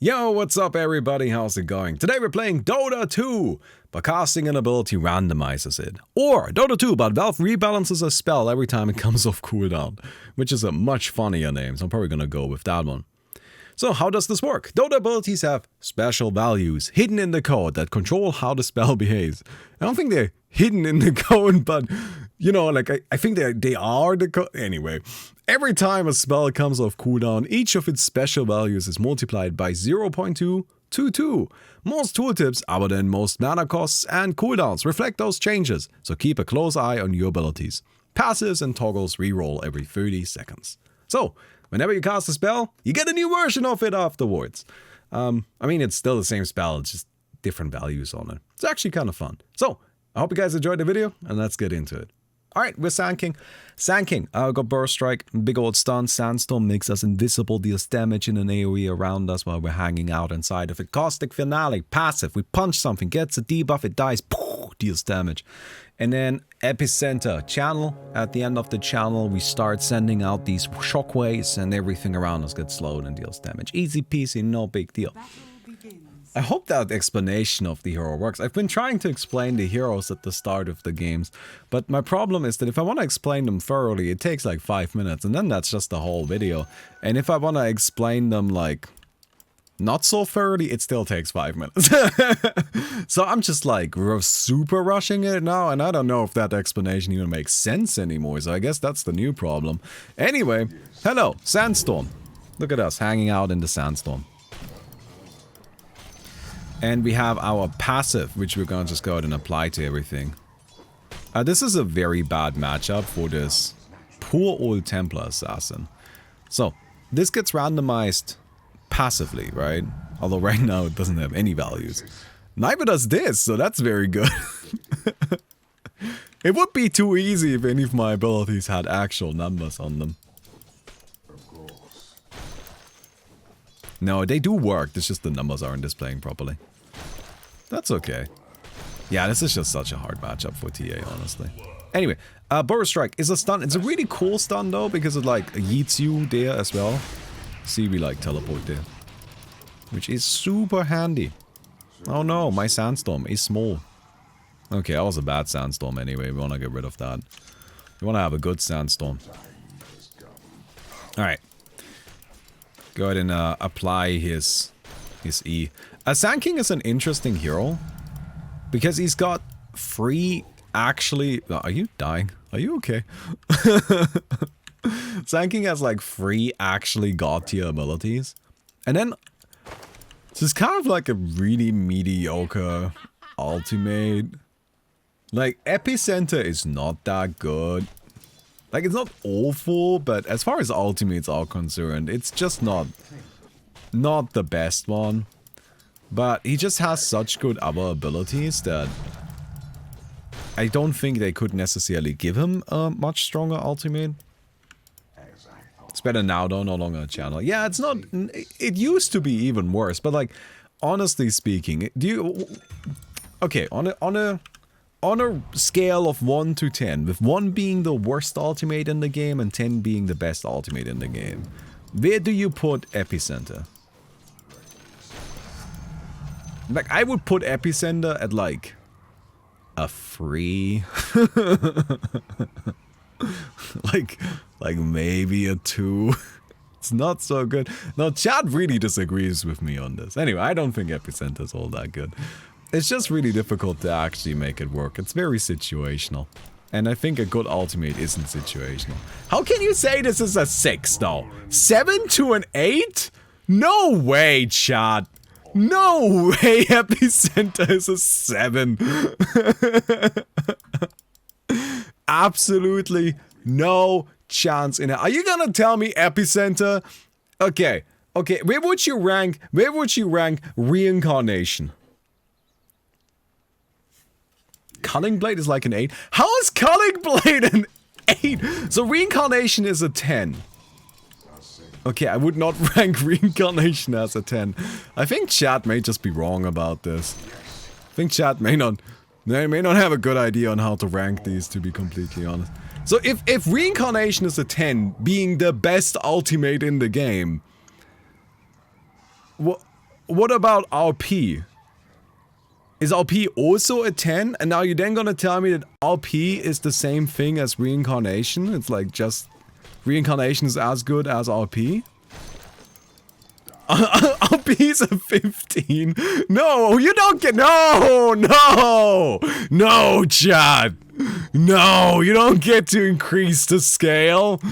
Yo, what's up everybody, how's it going? Today we're playing Dota 2, but casting an ability randomizes it. Or Dota 2, but Valve rebalances a spell every time it comes off cooldown, which is a much funnier name, so I'm probably gonna go with that one. So how does this work? Dota abilities have special values hidden in the code that control how the spell behaves. I don't think they're hidden in the code, but you know, like I think they are the code. Anyway, every time a spell comes off cooldown, each of its special values is multiplied by 0.222. Most tooltips, other than most mana costs and cooldowns, reflect those changes, so keep a close eye on your abilities. Passives and toggles reroll every 30 seconds. So, whenever you cast a spell, you get a new version of it afterwards. I mean, it's still the same spell, it's just different values on it. It's actually kind of fun. So, I hope you guys enjoyed the video, and let's get into it. Alright, we're Sand King. Sand King, got Burst Strike, big old stun, Sandstorm makes us invisible, deals damage in an AoE around us while we're hanging out inside of it. Caustic Finale, passive, we punch something, gets a debuff, it dies, deals damage. And then Epicenter, channel, at the end of the channel we start sending out these shockwaves and everything around us gets slowed and deals damage. Easy peasy, no big deal. I hope that explanation of the hero works. I've been trying to explain the heroes at the start of the games, but my problem is that if I want to explain them thoroughly, it takes like 5 minutes, and then that's just the whole video. And if I want to explain them like not so thoroughly, it still takes 5 minutes. So I'm just like super rushing it now, and I don't know if that explanation even makes sense anymore, so I guess that's the new problem. Anyway, hello, Sandstorm. Look at us hanging out in the Sandstorm. And we have our passive, which we're gonna just go ahead and apply to everything. This is a very bad matchup for this poor old Templar Assassin. So, this gets randomized passively, right? Although right now it doesn't have any values. Neither does this, so that's very good. It would be too easy if any of my abilities had actual numbers on them. No, they do work, it's just the numbers aren't displaying properly. That's okay. Yeah, this is just such a hard matchup for TA, honestly. Anyway, Burst Strike is a stun. It's a really cool stun though, because it like yeets you there as well. See, we like teleport there. Which is super handy. Oh no, my Sandstorm is small. Okay, that was a bad Sandstorm anyway, we wanna get rid of that. We wanna have a good Sandstorm. Alright. Go ahead and apply his E. Sand King is an interesting hero because he's got free actually. Are you dying? Are you okay? Sand King has like free actually god tier abilities, and then it's just kind of like a really mediocre ultimate. Like Epicenter is not that good. Like, it's not awful, but as far as ultimates are concerned, it's just not the best one. But he just has such good other abilities that I don't think they could necessarily give him a much stronger ultimate. It's better now though, no longer a channel. Yeah, it's not... It used to be even worse, but like, honestly speaking, do you... Okay, on a scale of 1 to 10, with 1 being the worst ultimate in the game and 10 being the best ultimate in the game, where do you put Epicenter? Like, I would put Epicenter at like a 3. like maybe a 2. It's not so good. No, chat really disagrees with me on this. Anyway, I don't think Epicenter's all that good. It's just really difficult to actually make it work. It's very situational. And I think a good ultimate isn't situational. How can you say this is a 6 though? 7 to an 8? No way, chat. No way Epicenter is a 7. Absolutely no chance in it. Are you gonna tell me Epicenter? Okay, where would you rank Reincarnation? Culling Blade is like an 8. How is Culling Blade an 8? So Reincarnation is a 10. Okay, I would not rank Reincarnation as a 10. I think chat may just be wrong about this. I think chat may not have a good idea on how to rank these, to be completely honest. So if Reincarnation is a 10, being the best ultimate in the game, what what about RP? Is RP also a 10? And now you're then gonna tell me that RP is the same thing as reincarnation? It's like just reincarnation is as good as RP? RP is a 15. No, you don't get. No, Chad. No, you don't get to increase the scale.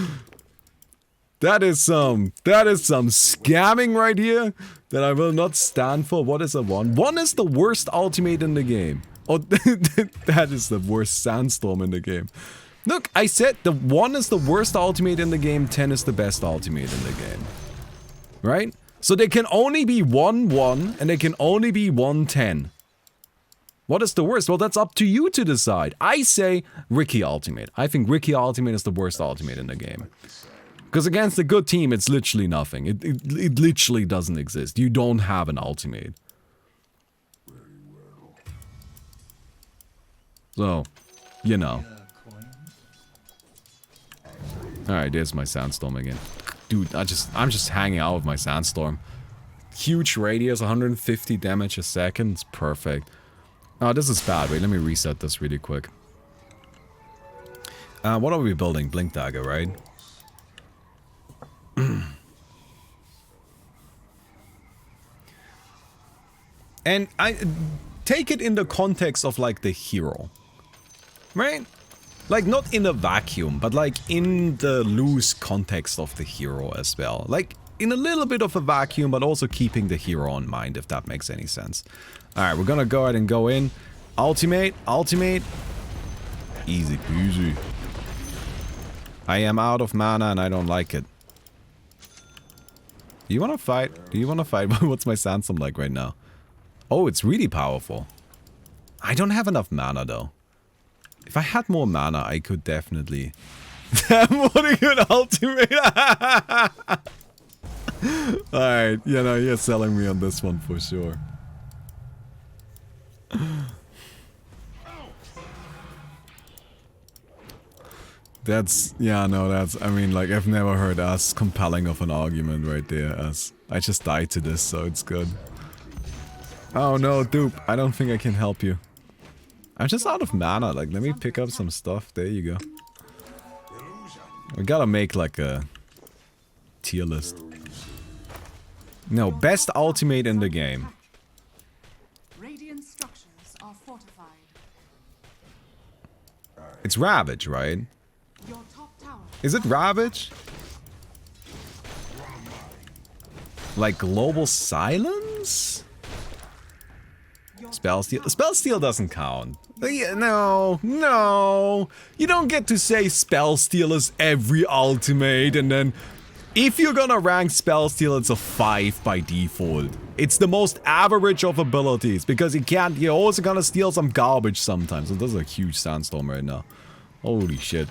That is some scamming right here that I will not stand for. What is a 1? 1 is the worst ultimate in the game. Oh, that is the worst sandstorm in the game. Look, I said the 1 is the worst ultimate in the game, 10 is the best ultimate in the game. Right? So they can only be 1-1 and they can only be 1-10. What is the worst? Well, that's up to you to decide. I say Ricky ultimate. I think Ricky ultimate is the worst ultimate in the game. Because against a good team, it's literally nothing. It literally doesn't exist. You don't have an ultimate. So, you know. Alright, there's my sandstorm again. Dude, I'm just hanging out with my sandstorm. Huge radius, 150 damage a second. It's perfect. Oh, this is bad. Wait, let me reset this really quick. What are we building? Blink Dagger, right? And I take it in the context of like the hero. Right? Like not in a vacuum, but like in the loose context of the hero as well. Like in a little bit of a vacuum, but also keeping the hero in mind, if that makes any sense. Alright, we're gonna go ahead and go in. Ultimate. Easy peasy. I am out of mana and I don't like it. Do you wanna fight? What's my sandstorm like right now? Oh, it's really powerful. I don't have enough mana though. If I had more mana, I could definitely... Damn, what a good ultimate! Alright, you know, you're selling me on this one for sure. That's... Yeah, no, that's... I mean, like, I've never heard as compelling of an argument right there as... I just died to this, so it's good. Oh no, dupe. I don't think I can help you. I'm just out of mana. Like, let me pick up some stuff. There you go. We gotta make like a tier list. No, best ultimate in the game. Radiant structures are fortified. It's Ravage, right? Your top tower. Is it Ravage? Like Global Silence? Spell Steal? Spell Steal doesn't count. No. You don't get to say Spell Steal is every ultimate and then... If you're gonna rank Spell Steal, it's a 5 by default. It's the most average of abilities because you're also gonna steal some garbage sometimes. And this is a huge sandstorm right now. Holy shit.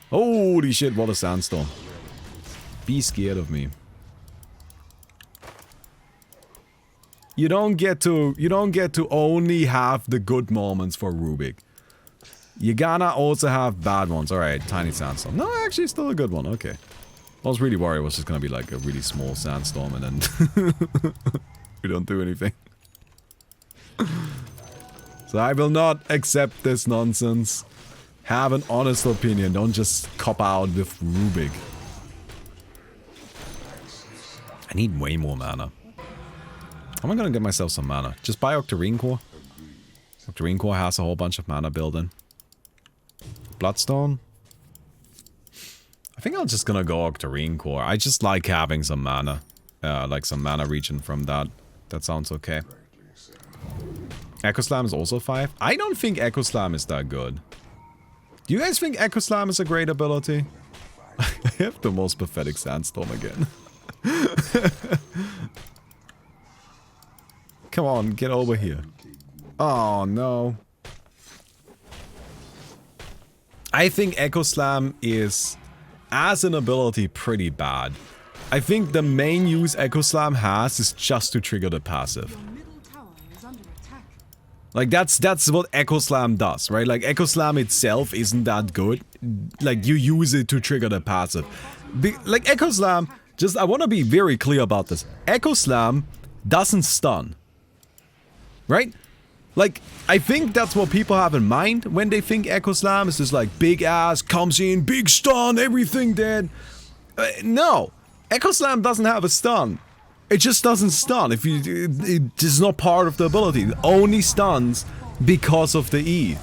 Holy shit, what a sandstorm. Be scared of me. You don't get to only have the good moments for Rubik. You gotta also have bad ones. Alright, tiny sandstorm. No, actually still a good one, okay. I was really worried it was just gonna be like a really small sandstorm and then we don't do anything. So I will not accept this nonsense. Have an honest opinion, don't just cop out with Rubik. I need way more mana. How am I gonna get myself some mana? Just buy Octarine Core. Octarine Core has a whole bunch of mana built-in. Bloodstone. I think I'm just gonna go Octarine Core. I just like having some mana. Like some mana regen from that. That sounds okay. Echo Slam is also 5. I don't think Echo Slam is that good. Do you guys think Echo Slam is a great ability? I have the most pathetic sandstorm again. Come on, get over here. Oh, no. I think Echo Slam is, as an ability, pretty bad. I think the main use Echo Slam has is just to trigger the passive. Like, that's what Echo Slam does, right? Like, Echo Slam itself isn't that good. Like, you use it to trigger the passive. Like, Echo Slam, I want to be very clear about this. Echo Slam doesn't stun. Right? Like, I think that's what people have in mind when they think Echo Slam is just like big ass, comes in, big stun, everything dead. No, Echo Slam doesn't have a stun. It just doesn't stun. It is not part of the ability. It only stuns because of the E.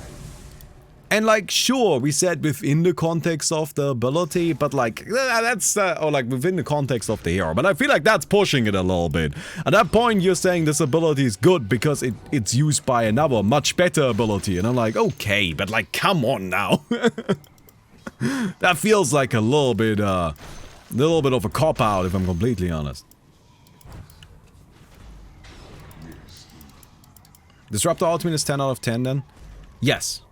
And like, sure, we said within the context of the ability, but like, that's, or like within the context of the hero. But I feel like that's pushing it a little bit. At that point, you're saying this ability is good because it's used by another much better ability. And I'm like, okay, but like, come on now. That feels like a little bit of a cop-out, if I'm completely honest. Disruptor Ultimate is 10 out of 10 then? Yes.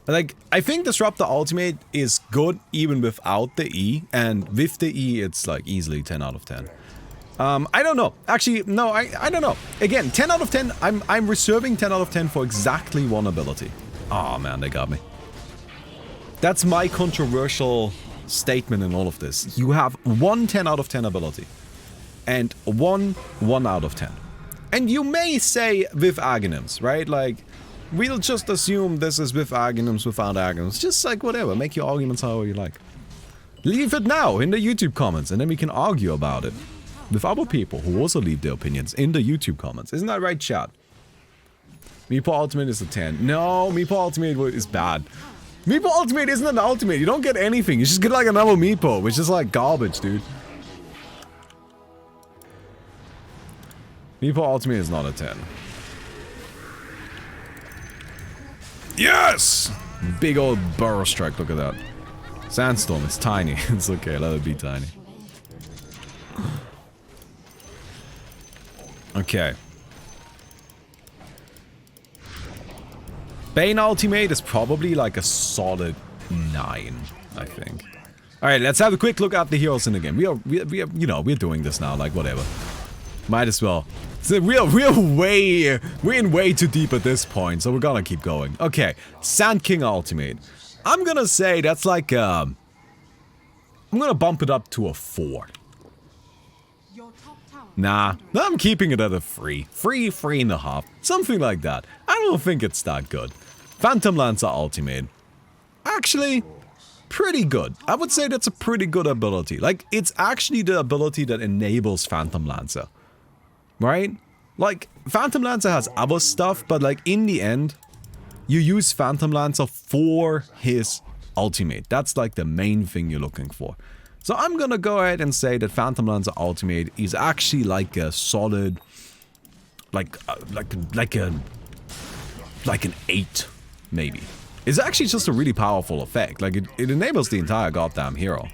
Like, I think Disruptor Ultimate is good even without the E, and with the E, it's like easily 10 out of 10. I don't know. Actually, no, I don't know. Again, 10 out of 10, I'm reserving 10 out of 10 for exactly one ability. Oh man, they got me. That's my controversial statement in all of this. You have one 10 out of 10 ability, and one 1 out of 10. And you may say with Aghanim's, right? Like, we'll just assume this is with Aghanim's, without Aghanim's. Just like whatever, make your arguments however you like. Leave it now in the YouTube comments and then we can argue about it with other people who also leave their opinions in the YouTube comments. Isn't that right, chat? Meepo Ultimate is a 10. No, Meepo Ultimate is bad. Meepo Ultimate isn't an ultimate. You don't get anything. You just get like another Meepo, which is like garbage, dude. Meepo Ultimate is not a 10. Yes! Big old Burrow Strike, look at that. Sandstorm, it's tiny. It's okay, let it be tiny. Okay. Bane Ultimate is probably like a solid 9, I think. Alright, let's have a quick look at the heroes in the game. We are, you know, we're doing this now, like whatever. Might as well. So we're way too deep at this point, so we're gonna keep going. Okay, Sand King Ultimate. I'm gonna say that's like I'm gonna bump it up to a 4. Nah, I'm keeping it at a 3. 3.5. Something like that. I don't think it's that good. Phantom Lancer Ultimate. Actually, pretty good. I would say that's a pretty good ability. Like, it's actually the ability that enables Phantom Lancer. Right? Like, Phantom Lancer has other stuff, but like, in the end, you use Phantom Lancer for his ultimate. That's like the main thing you're looking for. So I'm gonna go ahead and say that Phantom Lancer Ultimate is actually like a solid, like an 8, maybe. It's actually just a really powerful effect. Like, it enables the entire goddamn hero.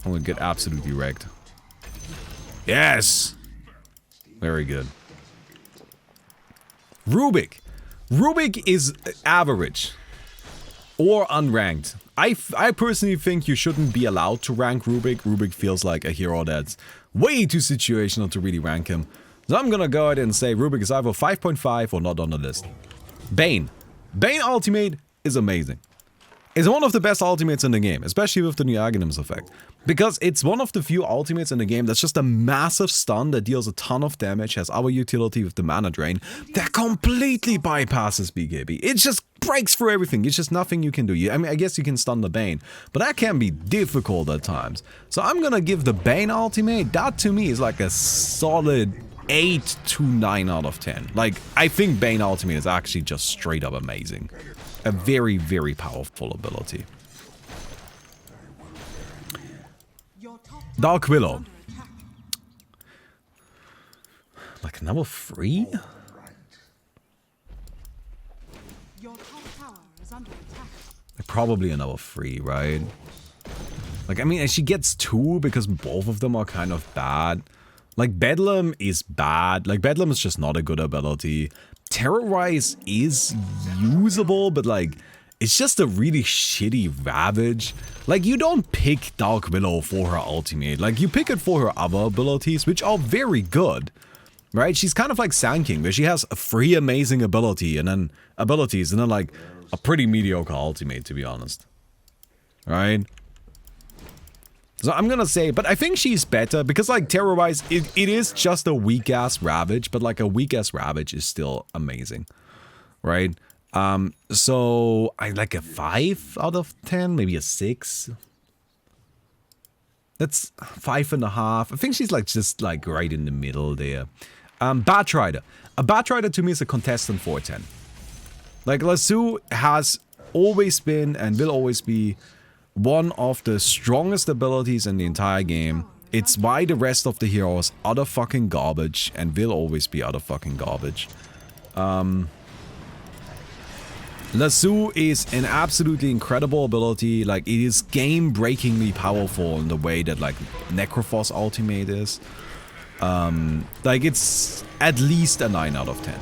I'm gonna get absolutely wrecked. Yes! Very good. Rubik. Rubik is average. Or unranked. I personally think you shouldn't be allowed to rank Rubik. Rubik feels like a hero that's way too situational to really rank him. So I'm gonna go ahead and say Rubik is either 5.5 or not on the list. Bane. Bane Ultimate is amazing. It's one of the best ultimates in the game, especially with the new Aghanim's effect. Because it's one of the few ultimates in the game that's just a massive stun that deals a ton of damage, has our utility with the mana drain, that completely bypasses BKB. It just breaks through everything. It's just nothing you can do. I mean, I guess you can stun the Bane, but that can be difficult at times. So I'm gonna give the Bane ultimate, that to me is like a solid 8 to 9 out of 10. Like, I think Bane ultimate is actually just straight up amazing. A very, very powerful ability. Dark Willow. Like number 3? Probably another 3, right? Like, I mean, she gets 2 because both of them are kind of bad. Like, Bedlam is bad. Like, Bedlam is just not a good ability. Terrorize is usable, but like, it's just a really shitty Ravage. Like, you don't pick Dark Willow for her ultimate. Like, you pick it for her other abilities, which are very good. Right? She's kind of like Sand King, where she has 3 amazing abilities, and then like a pretty mediocre ultimate, to be honest. Right? So I'm gonna say, but I think she's better because like terror-wise, it is just a weak-ass Ravage, but like a weak-ass Ravage is still amazing, right? So I like a 5 out of 10, maybe a 6. That's 5.5. I think she's like just like right in the middle there. Batrider. A Batrider to me is a contestant 410. Like Lasso has always been and will always be one of the strongest abilities in the entire game. It's why the rest of the heroes are utter fucking garbage and will always be utter fucking garbage. Lasso is an absolutely incredible ability. Like, it is game-breakingly powerful in the way that, like, Necrophos ultimate is. Like, it's at least a 9 out of 10.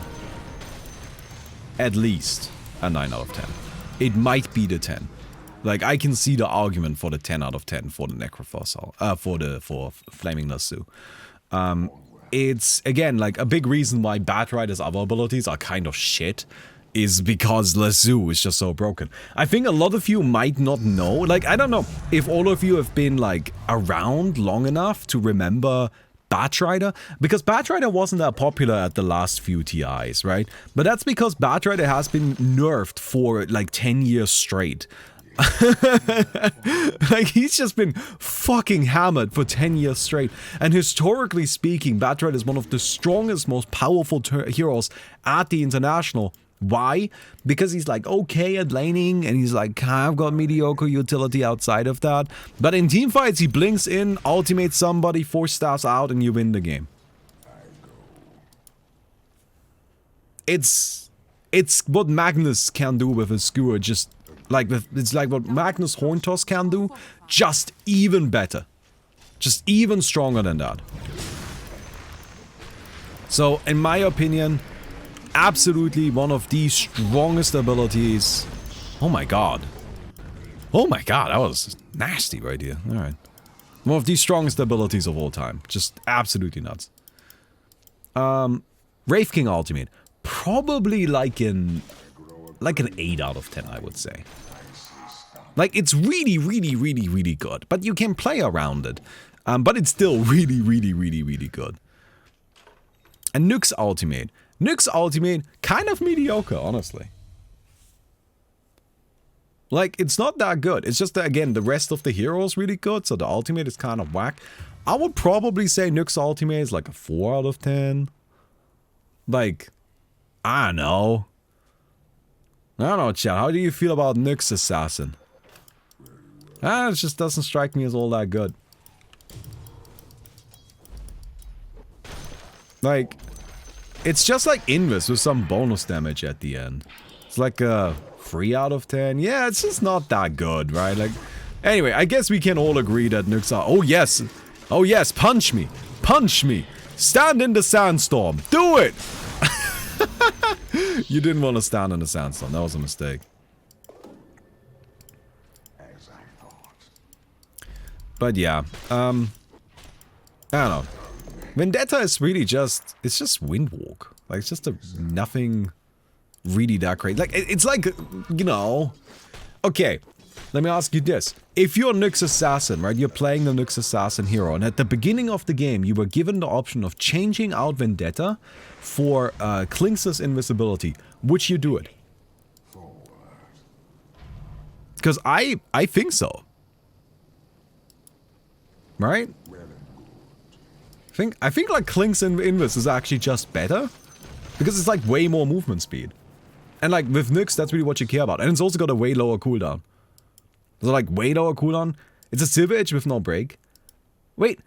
At least a 9 out of 10. It might be the 10. Like, I can see the argument for the 10 out of 10 for the Necrophos, for Flaming Lasso. It's, again, like, a big reason why Batrider's other abilities are kind of shit is because Lasso is just so broken. I think a lot of you might not know, like, I don't know if all of you have been, like, around long enough to remember Batrider, because Batrider wasn't that popular at the last few TIs, right? But that's because Batrider has been nerfed for, like, 10 years straight. Like, he's just been fucking hammered for 10 years straight. And historically speaking, Batrider is one of the strongest, most powerful heroes at the International. Why? Because he's like okay at laning and he's like kind of got mediocre utility outside of that. But in teamfights, he blinks in, ultimates somebody, 4 stars out, and you win the game. It's what Magnus can do with his skewer, just like it's like what Magnus Horntoss can do, just even better. Just even stronger than that. So, in my opinion, absolutely one of the strongest abilities. Oh my god. Oh my god, that was nasty right here. Alright. One of the strongest abilities of all time. Just absolutely nuts. Wraith King Ultimate. Probably like an 8 out of 10, I would say. Like, it's really, really, really, really good. But you can play around it. But it's still really, really, really, really good. And Nyx Ultimate. Nyx Ultimate, kind of mediocre, honestly. Like, it's not that good. It's just that, again, the rest of the heroes really good, so the ultimate is kind of whack. I would probably say Nyx Ultimate is like a 4 out of 10. Like, I don't know. I don't know, chat. How do you feel about Nyx Assassin? It just doesn't strike me as all that good. Like, it's just like Invis with some bonus damage at the end. It's like a 3 out of 10. Yeah, it's just not that good, right? Like, anyway, I guess we can all agree that Nyx are... Oh, yes! Oh, yes! Punch me! Punch me! Stand in the sandstorm! Do it! You didn't want to stand in the sandstorm. That was a mistake. But yeah, I don't know. Vendetta is really just, it's just Windwalk. Like, it's just nothing really that great. Like, it's like, you know... Okay, let me ask you this. If you're Nyx Assassin, right, you're playing the Nyx Assassin hero, and at the beginning of the game, you were given the option of changing out Vendetta for Klings's invisibility. Would you do it? Because I think so. Right? I think like Klink's Invis is actually just better. Because it's like way more movement speed. And like with Nyx, that's really what you care about. And it's also got a way lower cooldown. So like way lower cooldown. It's a Silver Edge with no break. Wait,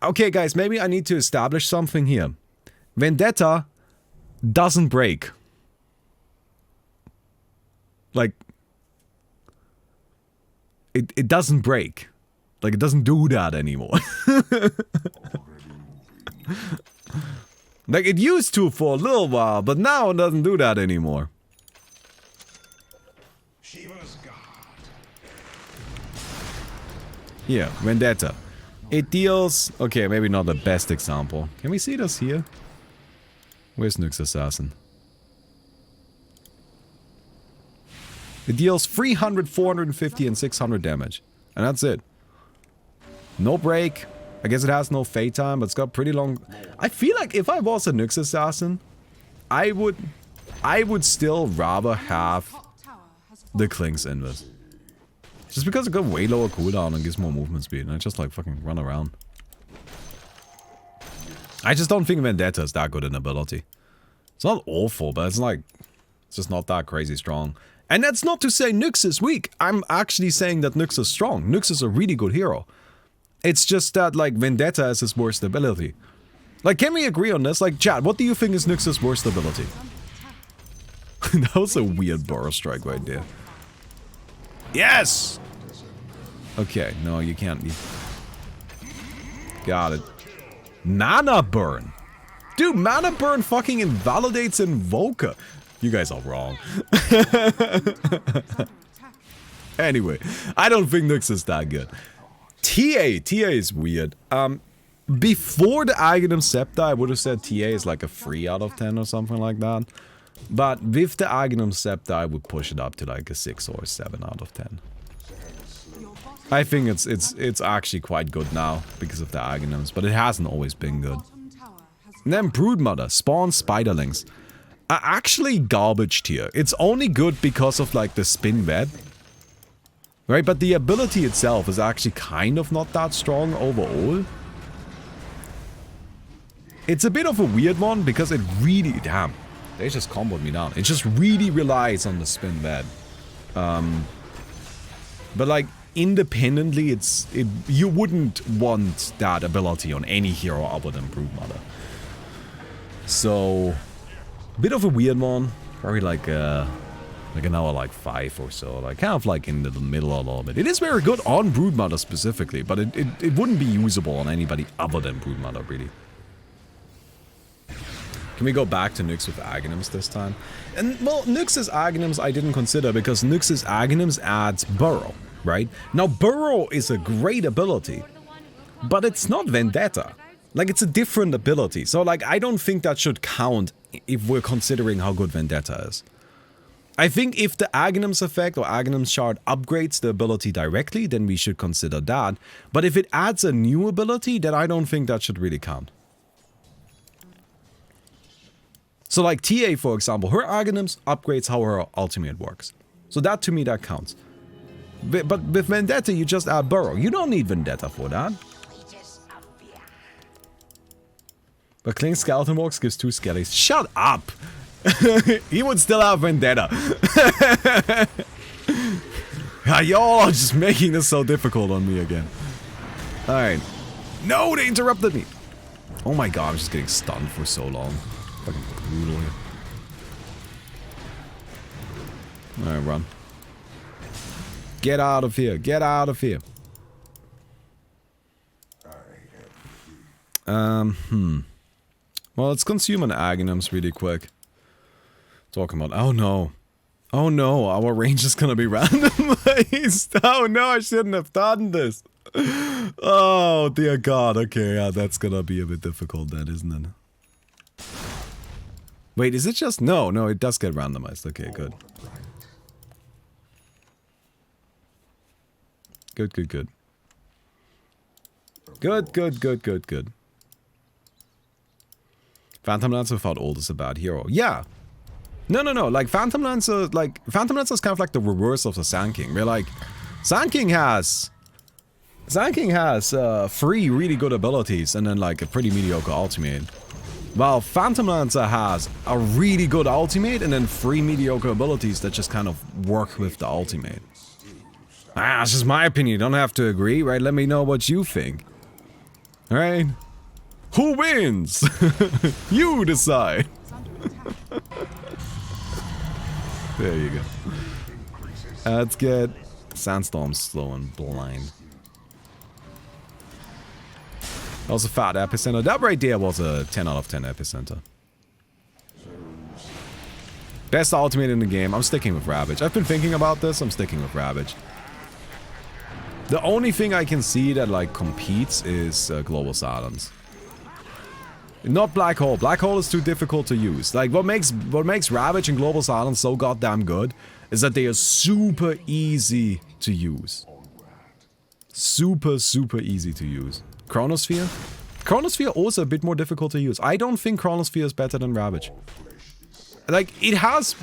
okay guys, maybe I need to establish something here. Vendetta doesn't break. Like, it doesn't break. Like, it doesn't do that anymore. Like, it used to for a little while, but now it doesn't do that anymore. Yeah, Vendetta. It deals... Okay, maybe not the best example. Can we see this here? Where's Nyx Assassin? It deals 300, 450, and 600 damage. And that's it. No break. I guess it has no fade time, but it's got pretty long... I feel like if I was a Nyx Assassin, I would still rather have Top tower has the Clink's Invis. Just because it got way lower cooldown and gives more movement speed, and I just like fucking run around. I just don't think Vendetta is that good an ability. It's not awful, but it's like... It's just not that crazy strong. And that's not to say Nyx is weak. I'm actually saying that Nyx is strong. Nyx is a really good hero. It's just that, like, Vendetta is his worst ability. Like, can we agree on this? Like, chat, what do you think is Nyx's worst ability? That was a weird burrow strike right there. Yes! Okay, no, you can't. Got it. Mana burn. Dude, mana burn fucking invalidates Invoker. You guys are wrong. Anyway, I don't think Nyx is that good. TA is weird. Before the Aghanim Scepter, I would have said TA is like a 3 out of 10 or something like that. But with the Aghanim Scepter, I would push it up to like a 6 or a 7 out of 10. I think it's actually quite good now because of the Aghanims, but it hasn't always been good. And then Broodmother, Spawn Spiderlings, are actually garbage tier. It's only good because of like the spin web. Right, but the ability itself is actually kind of not that strong overall. It's a bit of a weird one because it really... Damn, they just comboed me down. It just really relies on the spin bed. But like, independently, you wouldn't want that ability on any hero other than Broodmother. So, bit of a weird one. Probably like an hour like 5 or so, like kind of like in the middle a little bit. It is very good on Broodmother specifically, but it wouldn't be usable on anybody other than Broodmother, really. Can we go back to Nyx with Aghanims this time? And, well, Nyx's Aghanims I didn't consider because Nyx's Aghanims adds Burrow, right? Now, Burrow is a great ability, but it's not Vendetta. Like, it's a different ability, so, like, I don't think that should count if we're considering how good Vendetta is. I think if the Aghanim's effect or Aghanim's shard upgrades the ability directly, then we should consider that. But if it adds a new ability, then I don't think that should really count. So like TA, for example, her Aghanim's upgrades how her ultimate works. So that, to me, that counts. But with Vendetta, you just add Burrow. You don't need Vendetta for that. But Kling Skeleton Walks gives 2 skellies. Shut up! He would still have Vendetta. Y'all are just making this so difficult on me again. Alright. No, they interrupted me. Oh my god, I'm just getting stunned for so long. Fucking brutal here. Alright, run. Get out of here. Get out of here. Well, let's consume an Aghanims really quick. Talking about, oh no. Oh no, our range is gonna be randomized. Oh no, I shouldn't have done this. Oh dear god, okay, yeah, that's gonna be a bit difficult then, isn't it? Wait, is it just, no, it does get randomized, okay, good. Good. Good. Phantom Lancer without ult is a bad hero. Yeah. No, like Phantom Lancer is kind of like the reverse of the Sand King. Where like, Sand King has 3 really good abilities and then like a pretty mediocre ultimate. While Phantom Lancer has a really good ultimate and then 3 mediocre abilities that just kind of work with the ultimate. It's just my opinion, you don't have to agree, right? Let me know what you think. Alright? Who wins? You decide. There you go. Let's get Sandstorm slow and blind. That was a fat epicenter. That right there was a 10 out of 10 epicenter. Best ultimate in the game. I'm sticking with Ravage. I've been thinking about this. I'm sticking with Ravage. The only thing I can see that like competes is Global Silence. Not Black Hole. Black Hole is too difficult to use. Like what makes Ravage and Global Silence so goddamn good is that they are super easy to use. Super, super easy to use. Chronosphere? Chronosphere also a bit more difficult to use. I don't think Chronosphere is better than Ravage. Like, it has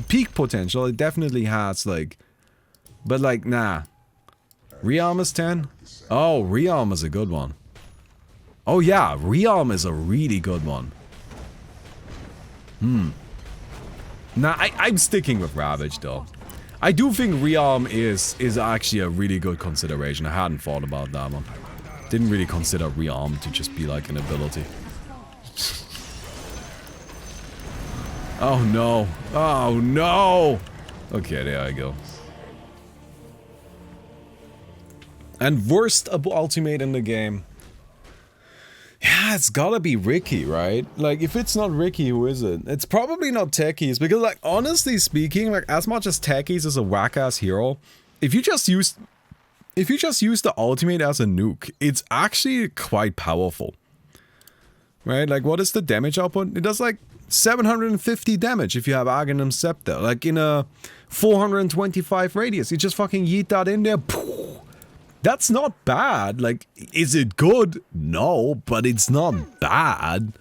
peak potential. It definitely has, like... But, like, nah. Realm is 10? Oh, Realm is a good one. Oh, yeah. Realm is a really good one. Nah, I'm sticking with Ravage, though. I do think Realm is actually a really good consideration. I hadn't thought about that one. Didn't really consider Realm to just be like an ability. Oh no. Oh no! Okay, there I go. And worst ultimate in the game. Yeah, it's gotta be Ricky, right? Like, if it's not Ricky, who is it? It's probably not Techies, because, like, honestly speaking, like, as much as Techies is a whack-ass hero, if you just use the ultimate as a nuke, it's actually quite powerful. Right? Like, what is the damage output? It does, like, 750 damage if you have Aghanim Scepter. Like, in a 425 radius. You just fucking yeet that in there. That's not bad. Like, is it good? No, but it's not bad.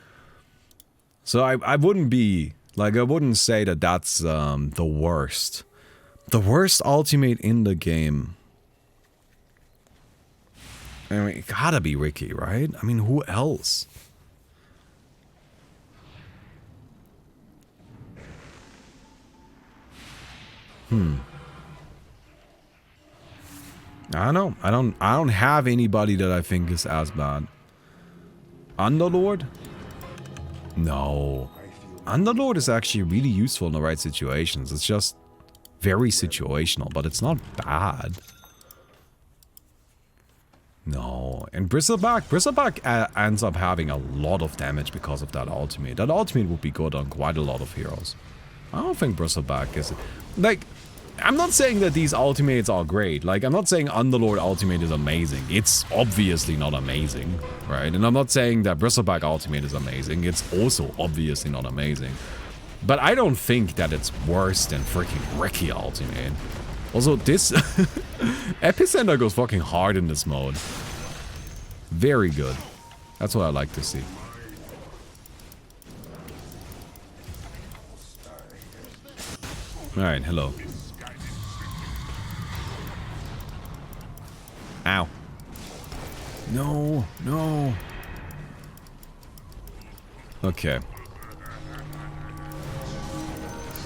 So I wouldn't be... Like, I wouldn't say that that's the worst. The worst ultimate in the game... I mean, it gotta be Ricky, right? I mean, who else? I don't know. I don't have anybody that I think is as bad. Underlord? No. Underlord is actually really useful in the right situations. It's just very situational, but it's not bad. No. And Bristleback ends up having a lot of damage because of that ultimate. That ultimate would be good on quite a lot of heroes. I don't think Bristleback is... Like, I'm not saying that these ultimates are great. Like, I'm not saying Underlord ultimate is amazing. It's obviously not amazing, right? And I'm not saying that Bristleback ultimate is amazing. It's also obviously not amazing. But I don't think that it's worse than freaking Ricky ultimate. Also, this... Epicenter goes fucking hard in this mode. Very good. That's what I like to see. Alright, hello. Ow. No, no. Okay.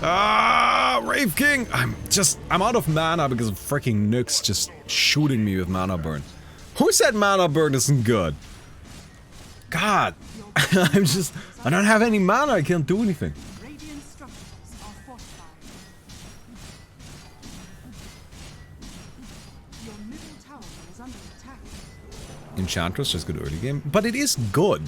Ah, Rave King! I'm out of mana because of freaking Nyx just shooting me with mana burn. Who said mana burn isn't good? God. I don't have any mana, I can't do anything. Radiant structures are fortified. Your middle tower is under attack. Enchantress, just good early game. But it is good.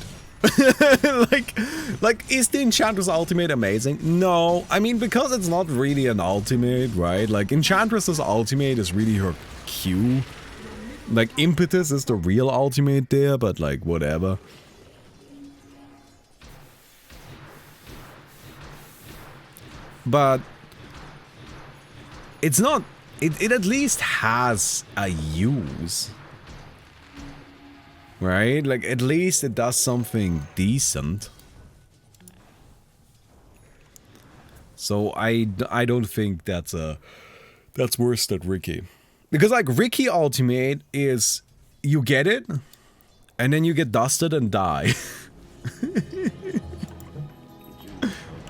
like, is the Enchantress ultimate amazing? No. I mean, because it's not really an ultimate, right? Like, Enchantress's ultimate is really her Q. Like, Impetus is the real ultimate there, but like, whatever. But it's not... It at least has a use. Right? Like, at least it does something decent. So I don't think that's worse than Ricky. Because, like, Ricky ultimate is... You get it, and then you get dusted and die.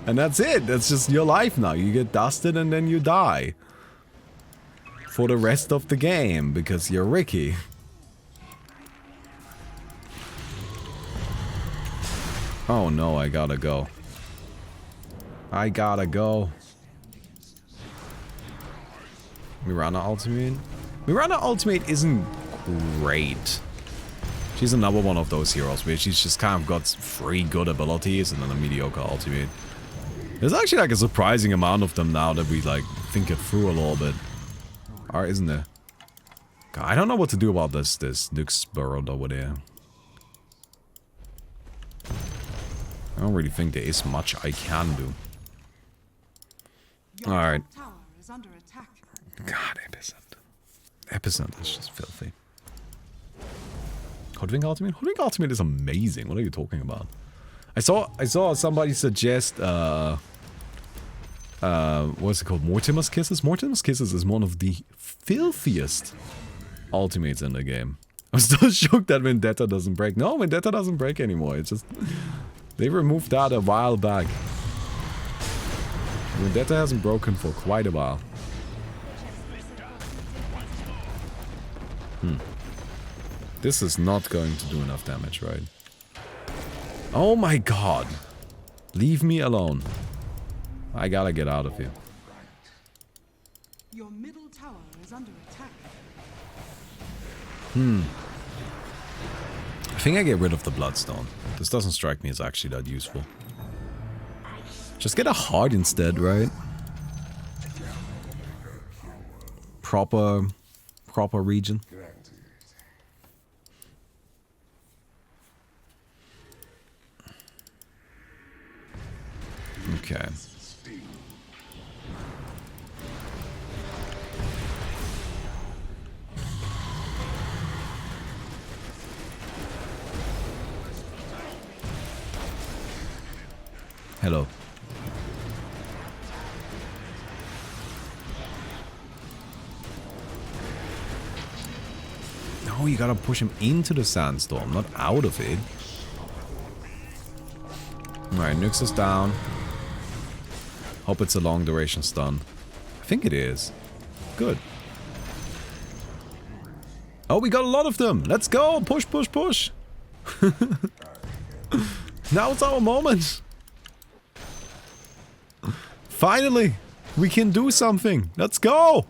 And that's it. That's just your life now. You get dusted and then you die. For the rest of the game, because you're Ricky. Oh no, I gotta go. I gotta go. Mirana ultimate? Mirana ultimate isn't great. She's another one of those heroes where she's just kind of got 3 good abilities and then a mediocre ultimate. There's actually like a surprising amount of them now that we like think it through a little bit. Or isn't there? God, I don't know what to do about this Nyx burrowed over there. I don't really think there is much I can do. Alright. God, Epicenter. Epicenter is just filthy. Hoodwink ultimate? Hoodwink ultimate is amazing. What are you talking about? I saw somebody suggest what's it called? Mortimer's Kisses? Mortimer's Kisses is one of the filthiest ultimates in the game. I'm still shocked that Vendetta doesn't break. No, Vendetta doesn't break anymore. It's just... They removed that a while back. Vendetta hasn't broken for quite a while. This is not going to do enough damage, right? Oh my god. Leave me alone. I gotta get out of here. Your middle tower is under attack. I think I get rid of the Bloodstone. This doesn't strike me as actually that useful. Just get a heart instead, right? Proper region. Okay. Hello. No, you gotta push him into the sandstorm, not out of it. Alright, Nyx is down. Hope it's a long duration stun. I think it is. Good. Oh, we got a lot of them! Let's go! Push, push, push! Now it's our moment! Finally! We can do something! Let's go!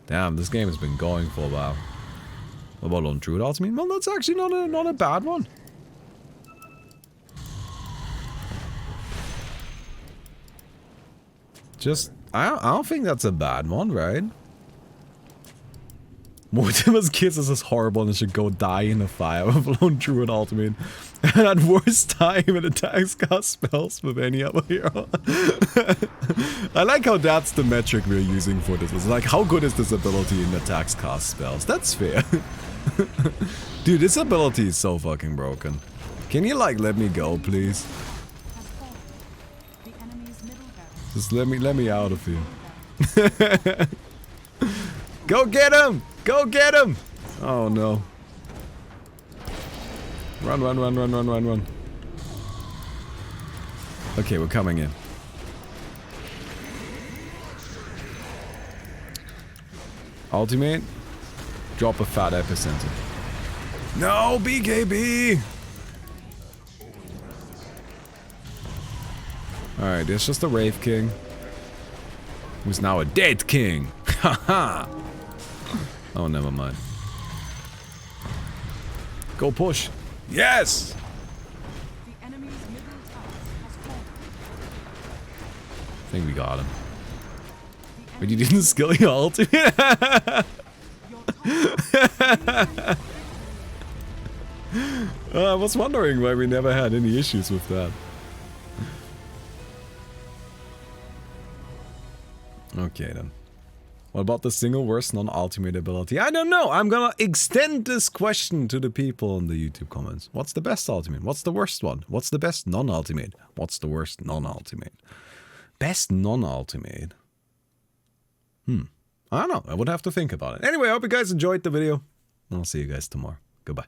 Damn, this game has been going for a while. What about on Druid ultimate? Well, that's actually not a bad one. Just, I don't think that's a bad one, right? Mortimer's Kisses is horrible and it should go die in the fire of Lone Druid ultimate. And at worst time it attacks cast spells with any other hero. I like how that's the metric we're using for this. It's like, how good is this ability in attacks cast spells? That's fair. Dude, this ability is so fucking broken. Can you like let me go, please? Just let me out of here. Go get him! Go get him! Oh no. Run, run, run, run, run, run, run. Okay, we're coming in. Ultimate. Drop a fat epicenter. No, BKB! Alright, there's just a Wraith King. Who's now a dead king. Haha! Oh, never mind. Go push. Yes! The enemy's middle tower has fallen. I think we got him. But you didn't skill your ultimate? I was wondering why we never had any issues with that. Okay then. What about the single worst non-ultimate ability? I don't know. I'm gonna extend this question to the people in the YouTube comments. What's the best ultimate? What's the worst one? What's the best non-ultimate? What's the worst non-ultimate? Best non-ultimate? I don't know. I would have to think about it. Anyway, I hope you guys enjoyed the video. I'll see you guys tomorrow. Goodbye.